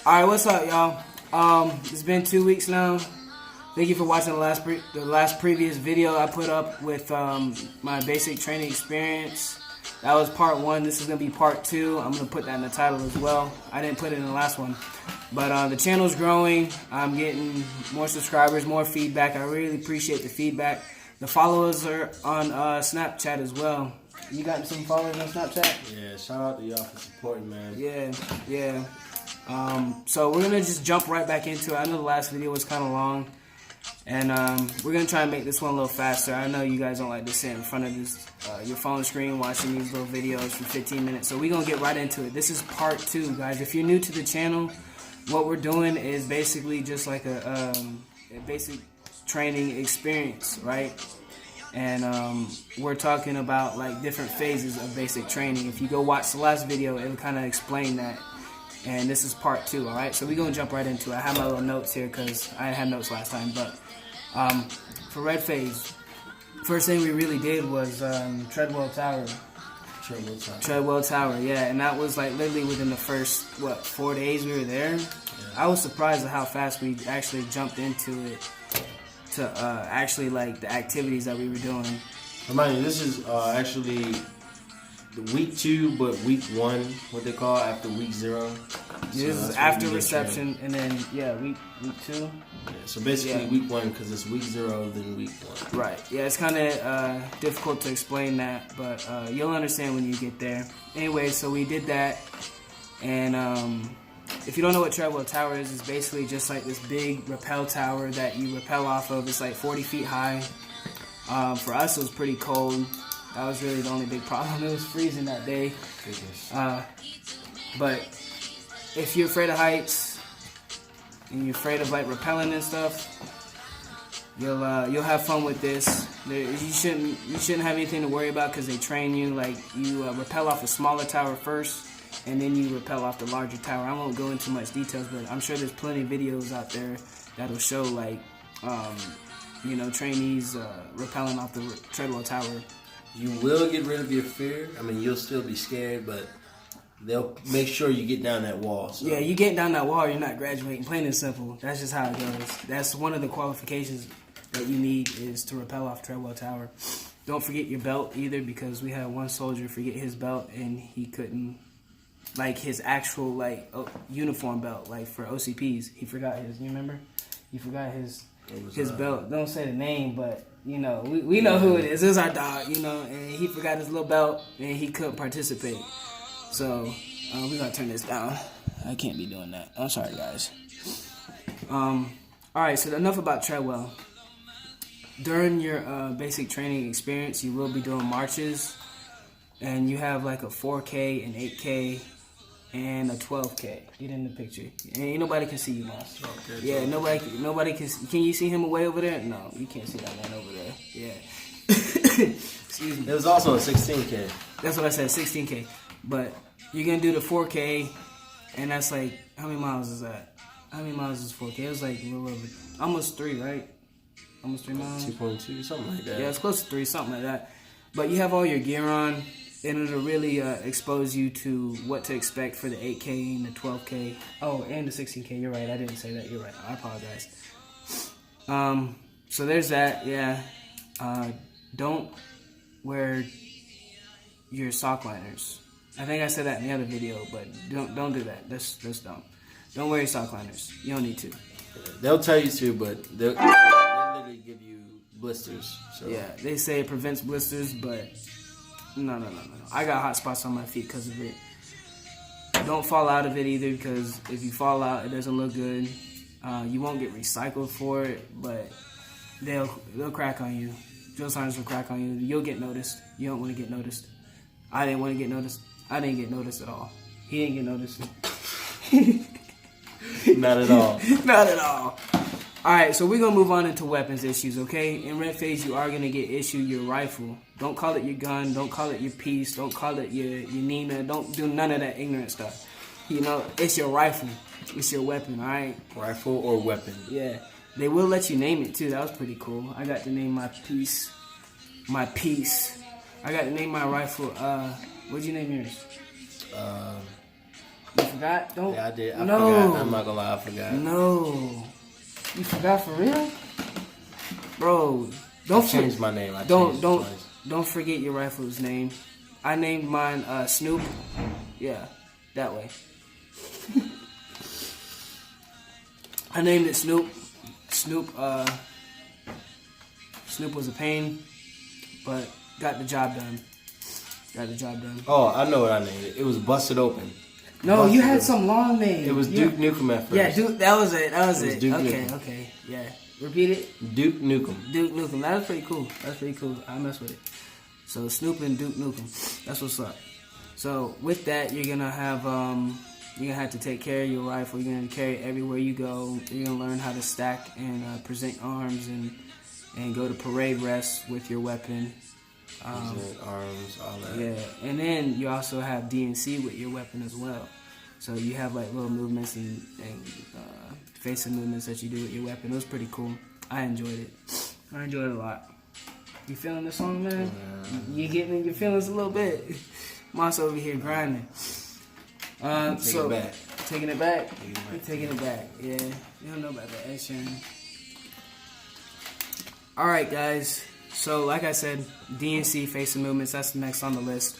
Alright, what's up, y'all? It's been 2 weeks now. Thank you for watching the last previous video I put up with my basic training experience. That was part 1. This is going to be part 2. I'm going to put that in the title as well. I didn't put it in the last one. But the channel's growing. I'm getting more subscribers, more feedback. I really appreciate the feedback. The followers are on Snapchat as well. You got some followers on Snapchat? Yeah, shout out to y'all for supporting, man. Yeah. So we're gonna just jump right back into it. I know the last video was kind of long, and we're gonna try and make this one a little faster. I know you guys don't like to sit in front of this your phone screen watching these little videos for 15 minutes. So we're gonna get right into it. This is part 2, guys. If you're new to the channel, what we're doing is basically just like a basic training experience, right? And we're talking about like different phases of basic training. If you go watch the last video, it'll kind of explain that. And this is part 2, alright? So we're going to jump right into it. I have my little notes here because I didn't have notes last time. But for red phase, first thing we really did was Treadwell Tower. Treadwell Tower, yeah. And that was like literally within the first, 4 days we were there? Yeah. I was surprised at how fast we actually jumped into it to actually like the activities that we were doing. Remind you, this is actually week 2, but week 1, what they call after week 0. So this is after reception, and then week 2. Yeah, so basically week 1 because it's week 0, then week 1. Right. Yeah, it's kind of difficult to explain that, but you'll understand when you get there. Anyway, so we did that, and if you don't know what Treadwell Tower is, it's basically just like this big rappel tower that you rappel off of. It's like 40 feet high. For us, it was pretty cold. That was really the only big problem. It was freezing that day. But if you're afraid of heights and you're afraid of like rappelling and stuff, you'll have fun with this. You shouldn't have anything to worry about because they train you. Like you rappel off a smaller tower first, and then you rappel off the larger tower. I won't go into much details, but I'm sure there's plenty of videos out there that'll show like trainees rappelling off the Treadwell Tower. You will get rid of your fear. I mean, you'll still be scared, but they'll make sure you get down that wall. So. Yeah, you get down that wall, you're not graduating. Plain and simple. That's just how it goes. That's one of the qualifications that you need is to rappel off Treadwell Tower. Don't forget your belt either, because we had one soldier forget his belt and he couldn't, like his actual uniform belt, like for OCPs. He forgot his. You remember? He forgot his belt. Don't say the name, but. We know who it is. It's our dog, and he forgot his little belt, and he couldn't participate. So, we're going to turn this down. I can't be doing that. I'm sorry, guys. Alright, so enough about Treadwell. During your basic training experience, you will be doing marches, and you have like a 4K, an 8K, and a 12K. Get in the picture. Ain't nobody can see you now. Okay, yeah, nobody can. Can you see him way over there? No, you can't see that man over there. Yeah. Excuse me. There was also a 16K. That's what I said, 16K. But you're gonna do the 4K, and that's like, how many miles is that? How many miles is 4K? It was like a little over, almost 3, right? Almost 3 miles. 2.2, something like that. Yeah, it's close to 3, something like that. But you have all your gear on. And it'll really expose you to what to expect for the 8K and the 12K. Oh, and the 16K. You're right. I didn't say that. You're right. I apologize. So there's that. Yeah. Don't wear your sock liners. I think I said that in the other video, but don't do that. That's dumb. Don't wear your sock liners. You don't need to. They'll tell you to, but they'll literally give you blisters. So. Yeah. They say it prevents blisters, but... No. I got hot spots on my feet because of it. Don't fall out of it either, because if you fall out, it doesn't look good. You won't get recycled for it, but they'll crack on you. Drill sergeants will crack on you. You'll get noticed. You don't want to get noticed. I didn't want to get noticed. I didn't get noticed at all. He didn't get noticed. Not at all. Not at all. Alright, so we're going to move on into weapons issues, okay? In red phase, you are going to get issued your rifle. Don't call it your gun. Don't call it your piece. Don't call it your Nina. Don't do none of that ignorant stuff. It's your rifle. It's your weapon, alright? Rifle or weapon. Yeah. They will let you name it, too. That was pretty cool. I got to name my piece. My piece. I got to name my rifle. What'd you name yours? You forgot? Don't. Yeah, I did. I no. forgot. I'm not gonna lie, I forgot. No. You forgot for real? Bro, don't change my name. Don't forget your rifle's name. I named mine Snoop. Yeah, that way. I named it Snoop. Snoop was a pain, but got the job done. Oh, I know what I named it. It was Busted Open. No, Busted you had Open. some long name. It was Duke Nukem at first. Yeah, Duke. That was it. Duke Okay, Nukem. okay. Yeah. Repeat it. Duke Nukem. Duke Nukem. That was pretty cool. I mess with it. So Snoop and Duke Nukem. That's what's up. So with that, you're gonna have to take care of your rifle. You're gonna carry it everywhere you go. You're gonna learn how to stack and present arms and go to parade rest with your weapon. Present arms, all that. Yeah, and then you also have DNC with your weapon as well. So you have like little movements and facing movements that you do with your weapon. It was pretty cool. I enjoyed it. I enjoyed it a lot. You feeling this song, man? You getting in your feelings a little bit? Moss over here grinding. Taking it back. Yeah, you don't know about that action. All right, guys. So, like I said, DNC facing movements. That's the next on the list.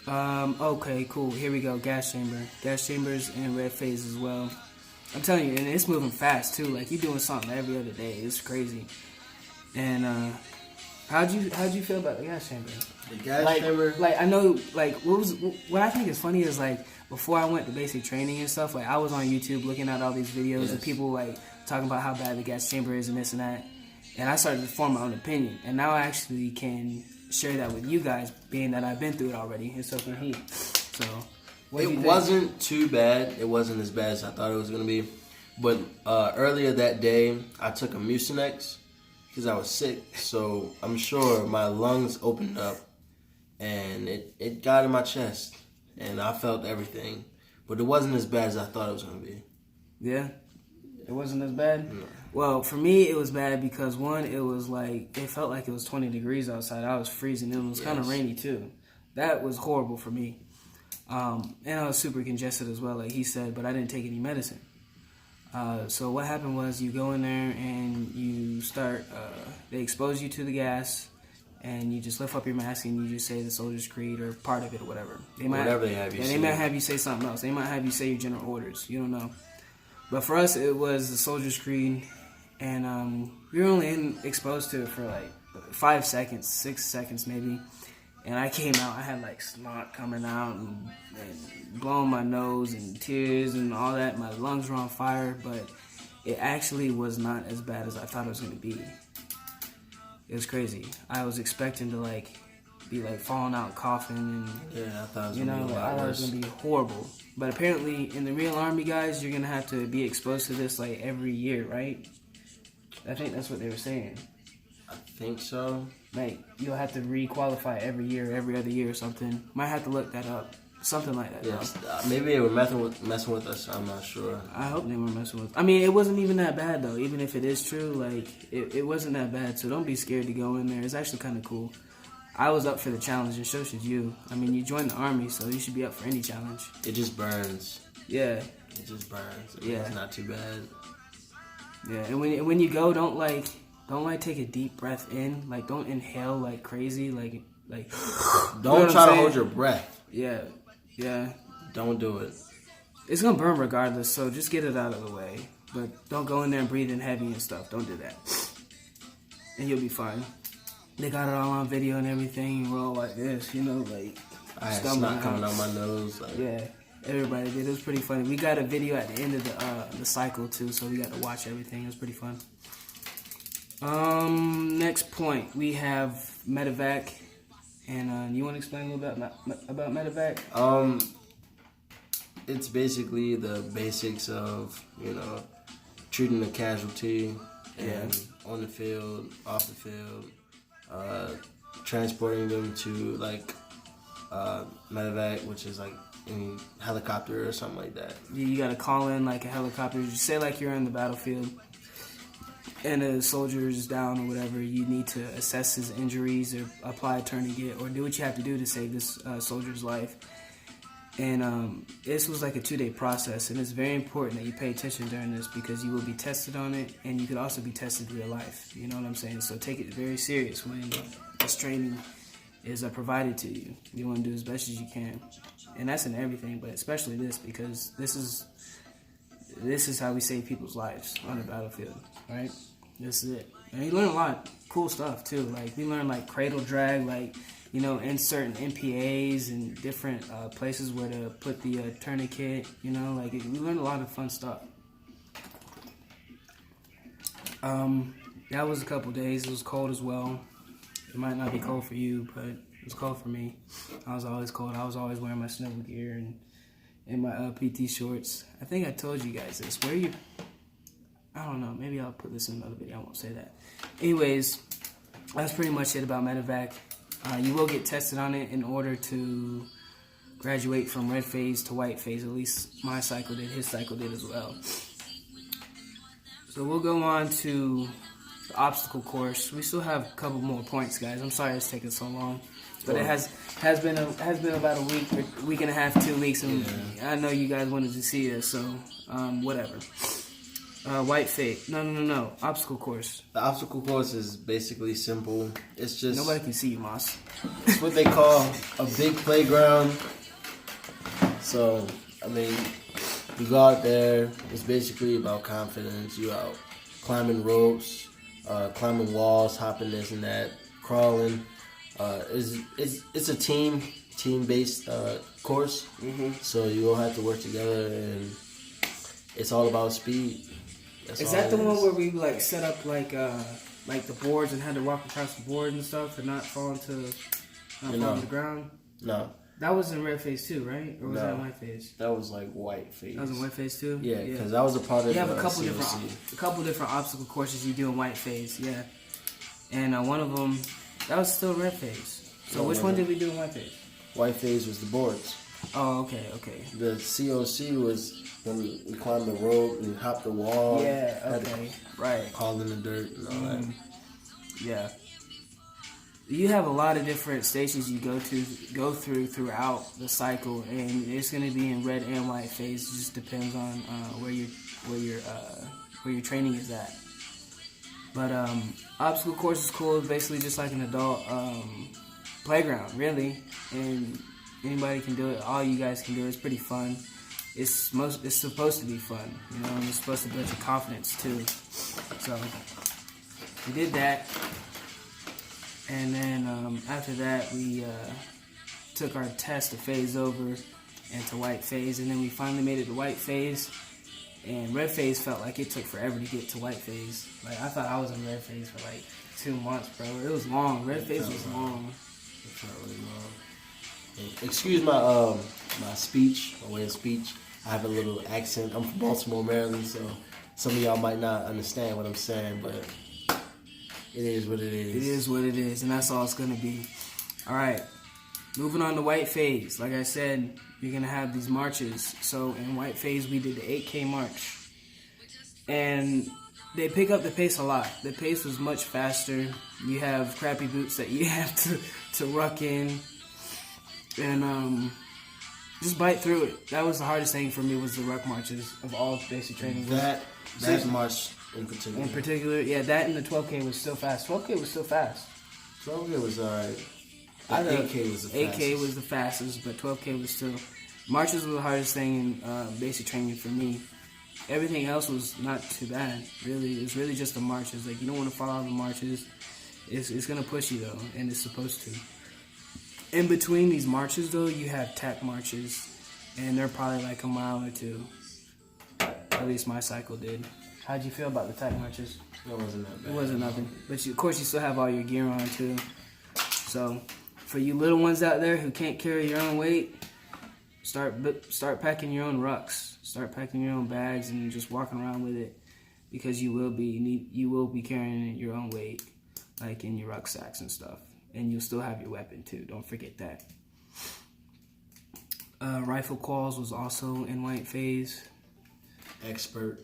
Okay, cool. Here we go. Gas chambers, and red phase as well. I'm telling you, and it's moving fast too. Like you're doing something every other day. It's crazy. And how'd you feel about the gas chamber? The gas chamber. Like I know, like what I think is funny is like before I went to basic training and stuff. Like I was on YouTube looking at all these videos of people like talking about how bad the gas chamber is and this and that. And I started to form my own opinion. And now I actually can share that with you guys, being that I've been through it already. And so can he. So, it wasn't too bad. It wasn't as bad as I thought it was going to be. But earlier that day, I took a Mucinex because I was sick. So I'm sure my lungs opened up and it got in my chest. And I felt everything. But it wasn't as bad as I thought it was going to be. Yeah? It wasn't as bad? No. Well, for me, it was bad because, one, it felt like it was 20 degrees outside. I was freezing. It was kind of rainy, too. That was horrible for me. And I was super congested as well, like he said, but I didn't take any medicine. So what happened was you go in there and you start, they expose you to the gas, and you just lift up your mask and you just say the Soldier's Creed or part of it or whatever. They might have you say. They might have you say something else. They might have you say your general orders. You don't know. But for us, it was the Soldier's Creed, and we were only exposed to it for like 5 seconds, 6 seconds maybe. And I came out, I had like snot coming out and blowing my nose and tears and all that. My lungs were on fire, but it actually was not as bad as I thought it was going to be. It was crazy. I was expecting to like be like falling out coughing and I thought it was I thought it was gonna be horrible. But apparently in the real army, guys, you're gonna have to be exposed to this like every year, right? I think that's what they were saying. I think so. Like you'll have to re-qualify every year, every other year or something. Might have to look that up. Something like that. Yes. Maybe they were messing with us. I'm not sure. I hope they were messing with. I mean, it wasn't even that bad though. Even if it is true, like it wasn't that bad. So don't be scared to go in there. It's actually kind of cool. I was up for the challenge, and so should you. I mean, you joined the army, so you should be up for any challenge. It just burns. Yeah. It just burns. Yeah. It's not too bad. Yeah, and when you go, don't take a deep breath in. Like, don't inhale like crazy. Like. Don't try to hold your breath. Yeah. Don't do it. It's gonna burn regardless, so just get it out of the way. But don't go in there and breathe in heavy and stuff. Don't do that, and you'll be fine. They got it all on video and everything, and we're all like this, like. I had snot coming out my nose. Yeah, everybody did. It was pretty funny. We got a video at the end of the cycle too, so we got to watch everything. It was pretty fun. Next point, we have medevac, and you want to explain a little bit about medevac? It's basically the basics of treating a casualty, and on the field, off the field. Transporting them to like medevac, which is like any helicopter or something like that. You gotta call in like a helicopter. You say like you're in the battlefield and a soldier is down or whatever. You need to assess his injuries or apply a tourniquet or do what you have to do to save this soldier's life. And this was like a 2-day process, and it's very important that you pay attention during this because you will be tested on it, and you could also be tested in real life. You know what I'm saying? So take it very serious when this training is provided to you. You want to do as best as you can, and that's in everything, but especially this because this is how we save people's lives on the battlefield, right? This is it. And you learn a lot of cool stuff too. Like we learn like cradle drag, like insert MPAs and different places where to put the tourniquet. Like we learned a lot of fun stuff. That was a couple days. It was cold as well. It might not be cold for you, but it was cold for me. I was always cold. I was always wearing my snow gear and my PT shorts. I think I told you guys this. I don't know. Maybe I'll put this in another video. I won't say that. Anyways, that's pretty much it about medevac. You will get tested on it in order to graduate from red phase to white phase. At least my cycle did. His cycle did as well. So we'll go on to the obstacle course. We still have a couple more points, guys. I'm sorry it's taking so long, but it has been about a week and a half, 2 weeks, and I know you guys wanted to see this, so whatever. White phase. No. Obstacle course. The obstacle course is basically simple. It's just nobody can see you, Moss. It's what they call a big playground. So I mean, you go out there. It's basically about confidence. You out climbing ropes, climbing walls, hopping this and that, crawling. It's a team-based course. Mm-hmm. So you all have to work together, and it's all about speed. Is that the one where we like set up like the boards and had to walk across the board and stuff and not fall on the ground? No. That was in red phase too, right? Or was that white phase? That was like white phase. That was in white phase too? Yeah, because that was a part of you have a couple different obstacle courses you do in white phase, yeah. And one of them, that was still red phase. So which one did we do in white phase? White phase was the boards. Oh, okay. The COC was when we climbed the rope and hopped the wall. Yeah, okay. Right. Crawl in the dirt and all that. Yeah. You have a lot of different stations you go through throughout the cycle, and it's going to be in red and white phase. It just depends on where your training is at. But obstacle course is cool. It's basically just like an adult playground, really, and anybody can do it. All you guys can do it. It's pretty fun. It's supposed to be fun, and it's supposed to build your confidence too. So we did that. And then after that, we took our test to phase over into white phase, and then we finally made it to white phase. And red phase felt like it took forever to get to white phase. Like I thought I was in red phase for like 2 months, bro. It was long. Red phase was long. It felt really long. Excuse my my way of speech. I have a little accent. I'm from Baltimore, Maryland, so some of y'all might not understand what I'm saying, but it is what it is. It is what it is, and that's all it's going to be. All right. Moving on to white phase. Like I said, you're going to have these marches. So in white phase, we did the 8K march. And they pick up the pace a lot. The pace was much faster. You have crappy boots that you have to ruck in. And just bite through it. That was the hardest thing for me, was the ruck marches of all basic training. That march in particular. In particular, yeah, that and the 12K was still fast. 12K was still fast. 12K was alright. 8K was the fastest. 8K was the fastest, but 12K was still. Marches were the hardest thing in basic training for me. Everything else was not too bad. Really, it's really just the marches. Like, you don't want to fall out of the marches. It's gonna push you though, and it's supposed to. In between these marches though, you have tack marches, and they're probably like a mile or two. At least my cycle did. How'd you feel about the tack marches? It wasn't that bad. It wasn't nothing. But of course, you still have all your gear on too. So, for you little ones out there who can't carry your own weight, start packing your own rucks. Start packing your own bags and just walking around with it, because you will be carrying your own weight, like in your rucksacks and stuff, and you'll still have your weapon too. Don't forget that. Rifle calls was also in white phase. Expert,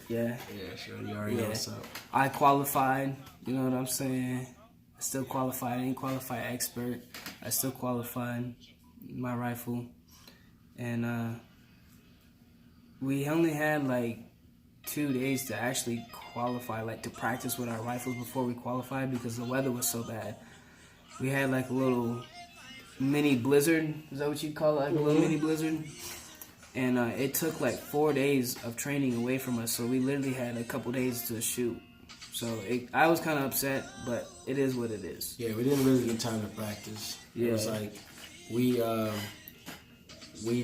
yeah. Yeah, sure. You already know what's up. I qualified. You know what I'm saying? I still qualified. I didn't qualify expert. I still qualified my rifle. and we only had like 2 days to actually qualify, like to practice with our rifles before we qualified because the weather was so bad. We had like a little mini blizzard. Is that what you call it? Like a little mini blizzard. And it took like 4 days of training away from us, so we literally had a couple days to shoot. So I was kind of upset, but it is what it is. Yeah, we didn't really get time to practice. Yeah. It was like we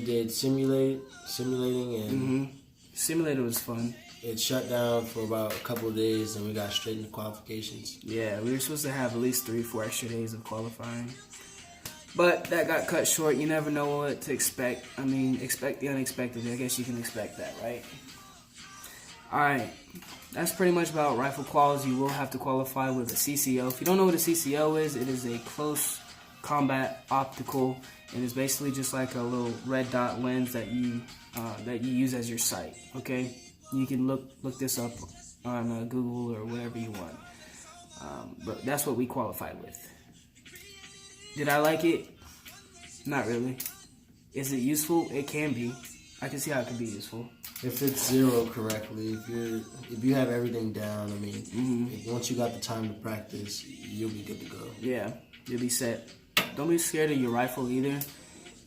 did simulating and Simulator was fun. it shut down for about a couple of days, and we got straight into qualifications. Yeah, we were supposed to have at least 3-4 extra days of qualifying. But that got cut short. You never know what to expect. I mean, expect the unexpected. I guess you can expect that, right? Alright, that's pretty much about rifle quals. You will have to qualify with a CCO. If you don't know what a CCO is, it is a close combat optical, and it's basically just like a little red dot lens that you use as your sight. Okay, you can look this up on Google or whatever you want. But that's what we qualified with. Did I like it? Not really. Is it useful? It can be. I can see how it can be useful. If it's zeroed correctly, if you have everything down, I mean, once you got the time to practice, you'll be good to go. Yeah, you'll be set. Don't be scared of your rifle either.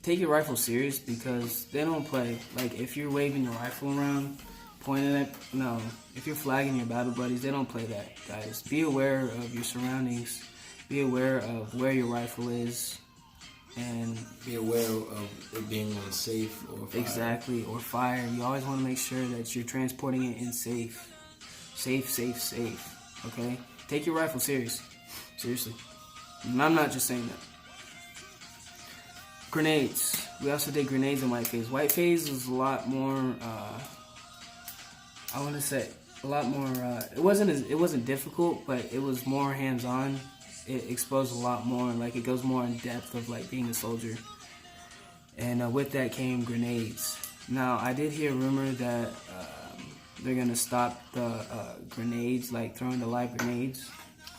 Take your rifle serious because they don't play. Like if you're waving your rifle around, pointing at if you're flagging your battle buddies, they don't play that, guys. Be aware of your surroundings. Be aware of where your rifle is, and be aware of it being on safe or fire. Exactly, or fire. You always want to make sure that you're transporting it in safe. Safe. Okay? Take your rifle serious. Seriously. And I'm not just saying that. Grenades. We also did grenades in White Phase. White Phase was a lot more, I want to say, a lot more, it wasn't difficult, but it was more hands-on. It exposed a lot more, like it goes more in depth of like being a soldier. And with that came grenades. Now, I did hear a rumor that they're going to stop the grenades, like throwing the live grenades.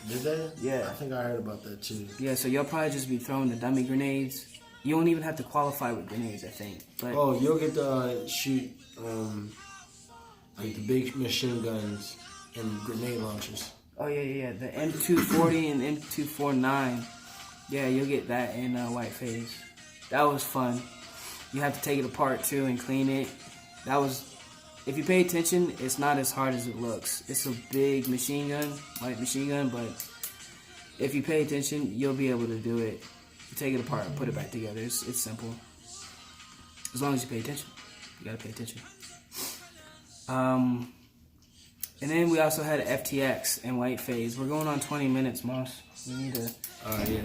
Did they? Yeah. I think I heard about that too. Yeah, so you'll probably just be throwing the dummy grenades. You won't even have to qualify with grenades, I think. But you'll get to shoot like the big machine guns and grenade launchers. Oh, yeah. The M240 and M249. Yeah, you'll get that in White Phase. That was fun. You have to take it apart, too, and clean it. If you pay attention, it's not as hard as it looks. It's a big machine gun, light machine gun, but if you pay attention, you'll be able to do it. You take it apart and put it back together. It's simple. As long as you pay attention. You gotta pay attention. And then we also had FTX and White Phase. We're going on 20 minutes, Moss. We need to...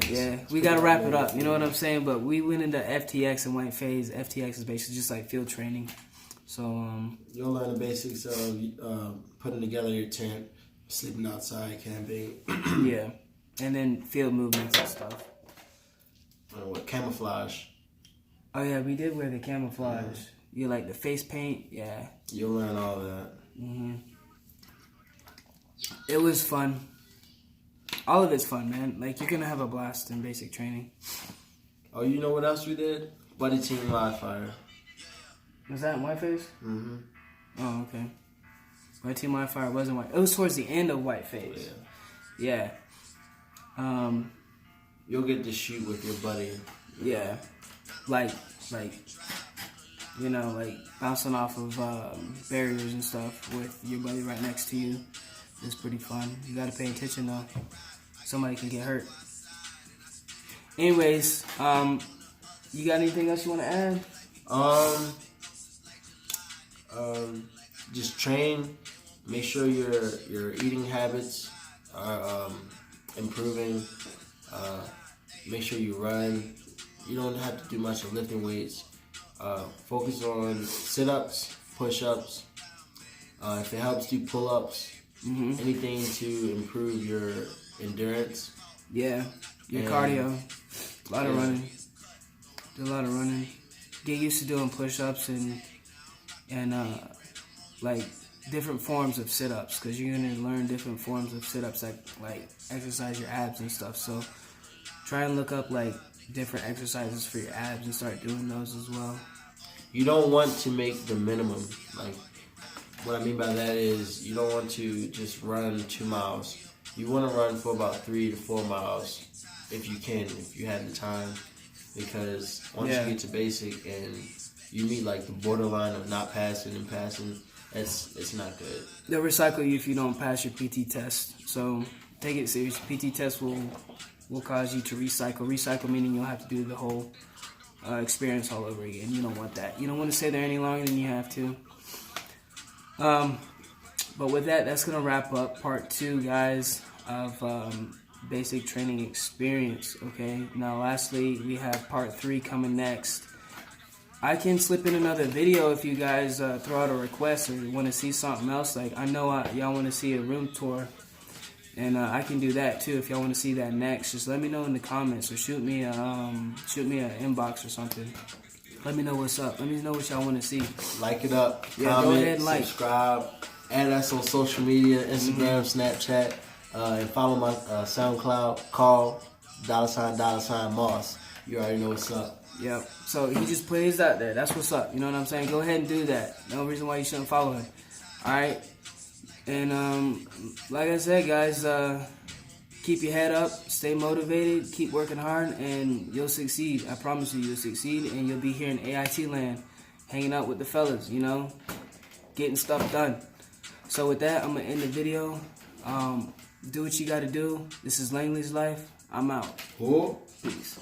Yeah, we gotta wrap it up. You know what I'm saying? But we went into FTX and White Phase. FTX is basically just like field training. So, you'll learn the basics of putting together your tent, sleeping outside, camping. Yeah. And then field movements and stuff. Camouflage. Oh, yeah, we did wear the camouflage. You like the face paint? Yeah. You'll learn all that. It was fun. All of it's fun, man. Like, you're gonna have a blast in basic training. Oh, you know what else we did? Buddy Team Live Fire. Was that in White Phase? Mm-hmm. Oh, okay. White Team Live Fire wasn't White. It was towards the end of White Phase. Yeah. Yeah. You'll get to shoot with your buddy. Yeah. Like, you know, like bouncing off of barriers and stuff with your buddy right next to you. It's pretty fun. You gotta pay attention though. Somebody can get hurt. Anyways, you got anything else you want to add? Just train. Make sure your eating habits are improving. Make sure you run. You don't have to do much of lifting weights. Focus on sit-ups, push-ups. If it helps, do pull-ups. Anything to improve your endurance. Yeah, your cardio. A lot of running. Do a lot of running. Get used to doing push-ups and like different forms of sit-ups, because you're gonna learn different forms of sit-ups that like exercise your abs and stuff. So try and look up like different exercises for your abs and start doing those as well. you don't want to make the minimum. Like, what I mean by that is you don't want to just run 2 miles. You want to run for about 3 to 4 miles if you can, if you have the time. Because once you get to basic and you meet like the borderline of not passing and passing, it's not good. They'll recycle you if you don't pass your PT test. So take it serious. PT test will cause you to recycle. Recycle meaning you'll have to do the whole experience all over again. You don't want that. You don't want to stay there any longer than you have to. But with that, that's going to wrap up part 2, guys, of basic training experience. Okay, now lastly, we have part 3 coming next. I can slip in another video if you guys throw out a request or want to see something else. Like, I know y'all want to see a room tour, and I can do that too if y'all want to see that next. Just let me know in the comments or shoot me an inbox or something. Let me know what's up. Let me know what y'all want to see. Like it up, Yeah, comment, go ahead and like. subscribe, add us on social media, Instagram, Snapchat, and follow my SoundCloud, Carl, $ Moss. You already know what's up. Yep. So he just put his out there. That's what's up. You know what I'm saying? Go ahead and do that. No reason why you shouldn't follow him. All right. And like I said, guys, keep your head up, stay motivated, keep working hard, and you'll succeed. I promise you, you'll succeed, and you'll be here in AIT land, hanging out with the fellas. You know, getting stuff done. So with that, I'm gonna end the video. Do what you gotta do. This is Langley's Life. I'm out. Cool. Peace.